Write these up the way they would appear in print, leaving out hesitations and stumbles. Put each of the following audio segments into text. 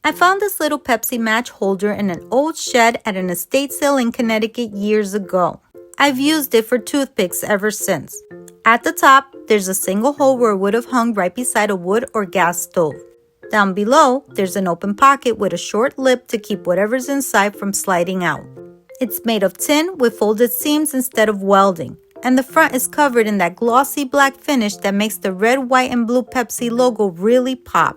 I found this little Pepsi match holder in an old shed at an estate sale in Connecticut years ago. I've used it for toothpicks ever since. At the top, there's a single hole where it would have hung right beside a wood or gas stove. Down below, there's an open pocket with a short lip to keep whatever's inside from sliding out. It's made of tin with folded seams instead of welding, and the front is covered in that glossy black finish that makes the red, white, and blue Pepsi logo really pop.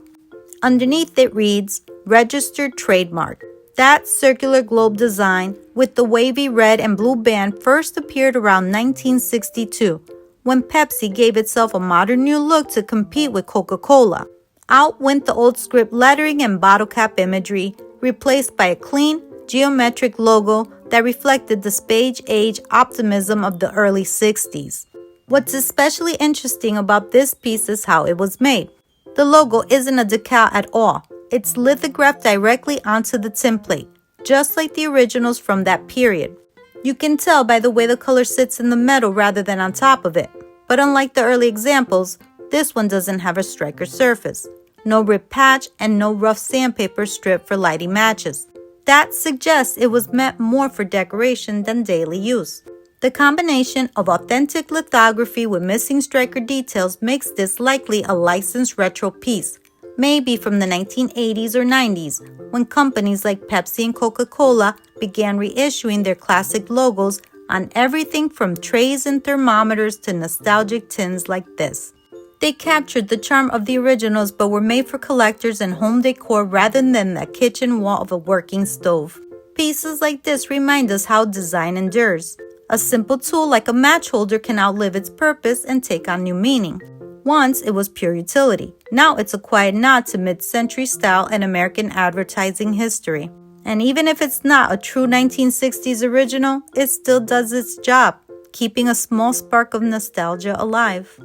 Underneath it reads, Registered Trademark. That circular globe design with the wavy red and blue band first appeared around 1962, when Pepsi gave itself a modern new look to compete with Coca-Cola. Out went the old script lettering and bottle cap imagery, replaced by a clean, geometric logo that reflected the space-age optimism of the early 60s. What's especially interesting about this piece is how it was made. The logo isn't a decal at all. It's lithographed directly onto the tin plate, just like the originals from that period. You can tell by the way the color sits in the metal rather than on top of it. But unlike the early examples, this one doesn't have a striker surface, no ripped patch, and no rough sandpaper strip for lighting matches. That suggests it was meant more for decoration than daily use. The combination of authentic lithography with missing striker details makes this likely a licensed retro piece, maybe from the 1980s or 90s, when companies like Pepsi and Coca-Cola began reissuing their classic logos on everything from trays and thermometers to nostalgic tins like this. They captured the charm of the originals but were made for collectors and home decor rather than the kitchen wall of a working stove. Pieces like this remind us how design endures. A simple tool like a match holder can outlive its purpose and take on new meaning. Once it was pure utility. Now it's a quiet nod to mid-century style and American advertising history. And even if it's not a true 1960s original, it still does its job, keeping a small spark of nostalgia alive.